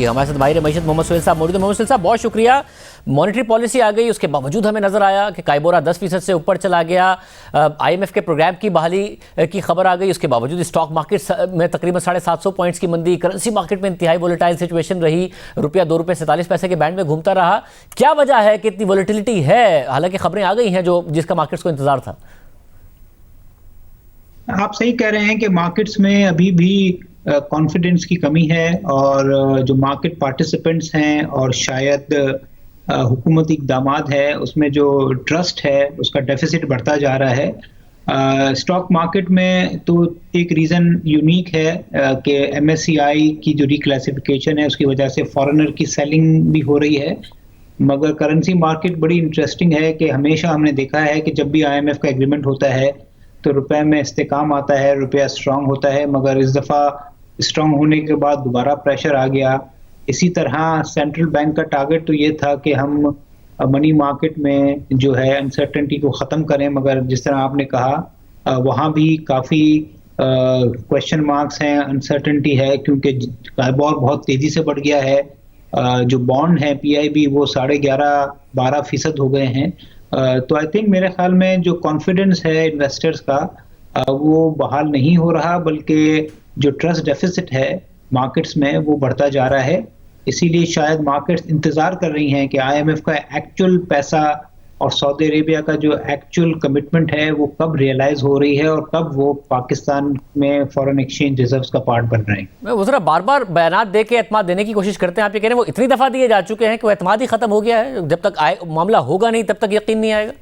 जाएगी। हमारे साथ माहिर मईशत मोहम्मद सुहेल साहब मौजूद हैं। मोहम्मद सुहेल साहब बहुत शुक्रिया। मॉनेटरी पॉलिसी आ गई, उसके बावजूद हमें नजर आया कि काइबोरा 10% से ऊपर चला गया। IMF के प्रोग्राम की बहाली की खबर आ गई, उसके बावजूद स्टॉक मार्केट में तकरीबन 750 पॉइंट्स की मंदी। करेंसी मार्केट में इंतहाई वोलेटाइल सिचुएशन रही, रुपया 2 रुपये 47 पैसे के बैंड में घूमता रहा। क्या वजह है कि इतनी वोलेटिलिटी है, हालांकि खबरें आ गई हैं जिसका मार्केट्स को इंतजार था? आप सही कह रहे हैं कि मार्केट्स में अभी भी कॉन्फिडेंस की कमी है और जो मार्केट पार्टिसिपेंट्स हैं और शायद हुकूमती इक़दामात है उसमें जो ट्रस्ट है उसका डेफिसिट बढ़ता जा रहा है। स्टॉक मार्केट में तो एक रीज़न यूनिक है कि MSCI की जो रिक्लासिफिकेशन है उसकी वजह से फॉरेनर की सेलिंग भी हो रही है, मगर करेंसी मार्केट बड़ी इंटरेस्टिंग है कि हमेशा हमने देखा है कि जब भी IMF का एग्रीमेंट होता है तो रुपए में इस्तेकाम आता है, रुपया स्ट्रांग होता है, मगर इस दफ़ा स्ट्रांग होने के बाद दोबारा प्रेशर आ गया। इसी तरह सेंट्रल बैंक का टारगेट तो ये था कि हम मनी मार्केट में जो है अनसर्टेनिटी को ख़त्म करें, मगर जिस तरह आपने कहा वहाँ भी काफ़ी क्वेश्चन मार्क्स हैं, अनसर्टेनिटी है, क्योंकि काइबोर बहुत तेज़ी से बढ़ गया है। जो बॉन्ड है PIB वो 11.5-12% हो गए हैं। तो आई थिंक मेरे ख्याल में जो कॉन्फिडेंस है इन्वेस्टर्स का वो बहाल नहीं हो रहा, बल्कि जो ट्रस्ट डेफिसिट है मार्केट्स में वो बढ़ता जा रहा है। इसीलिए शायद मार्केट्स इंतज़ार कर रही हैं कि IMF का एक्चुअल पैसा और सऊदी अरेबिया का जो एक्चुअल कमिटमेंट है वो कब रियलाइज हो रही है और कब वो पाकिस्तान में फॉरेन एक्सचेंज रिजर्व्स का पार्ट बन रहे हैं। वो जरा बार बार बयानात दे के एतमाद देने की कोशिश करते हैं, आप ये कह रहे हैं वो इतनी दफ़ा दिए जा चुके हैं कि वो एतमाद ही खत्म हो गया है, जब तक मामला होगा नहीं तब तक यकीन नहीं आएगा।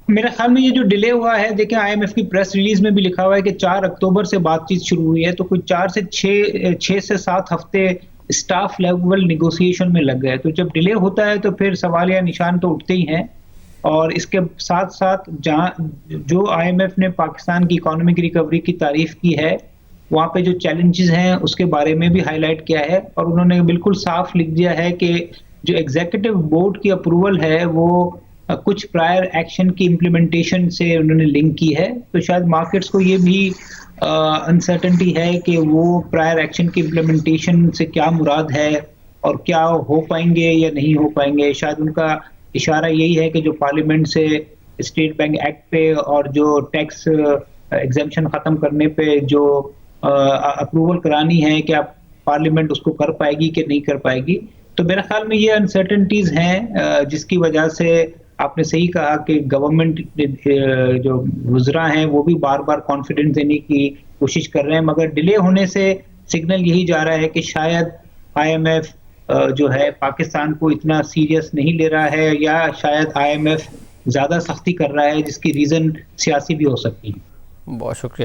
मेरे ख्याल में ये जो डिले हुआ है, देखें IMF की प्रेस रिलीज में भी लिखा हुआ है कि 4 अक्टूबर से बातचीत शुरू हुई है, तो कुछ 4 से 6 से 7 हफ्ते स्टाफ लेवल निगोशिएशन में लग गए। तो जब डिले होता है तो फिर सवाल या निशान तो उठते ही हैं। और इसके साथ साथ जहाँ जो IMF ने पाकिस्तान की इकोनॉमिक रिकवरी की तारीफ की है, वहाँ पे जो चैलेंजेस हैं उसके बारे में भी हाईलाइट किया है और उन्होंने बिल्कुल साफ लिख दिया है कि जो एग्जीक्यूटिव बोर्ड की अप्रूवल है वो कुछ प्रायर एक्शन की इम्प्लीमेंटेशन से उन्होंने लिंक की है। तो शायद मार्केट्स को ये भी अनसर्टेनिटी है कि वो प्रायर एक्शन की इम्प्लीमेंटेशन से क्या मुराद है और क्या हो पाएंगे या नहीं हो पाएंगे। शायद उनका इशारा यही है कि जो पार्लियामेंट से स्टेट बैंक एक्ट पे और जो टैक्स एग्जेम्पशन ख़त्म करने पे जो अप्रूवल करानी है, क्या पार्लियामेंट उसको कर पाएगी कि नहीं कर पाएगी। तो मेरे ख्याल में ये अनसर्टेनिटीज़ हैं जिसकी वजह से आपने सही कहा कि गवर्नमेंट जो वज़रा हैं वो भी बार बार कॉन्फिडेंस देने की कोशिश कर रहे हैं, मगर डिले होने से सिग्नल यही जा रहा है कि शायद IMF जो है पाकिस्तान को इतना सीरियस नहीं ले रहा है, या शायद IMF ज़्यादा सख्ती कर रहा है जिसकी रीज़न सियासी भी हो सकती है। बहुत शुक्रिया।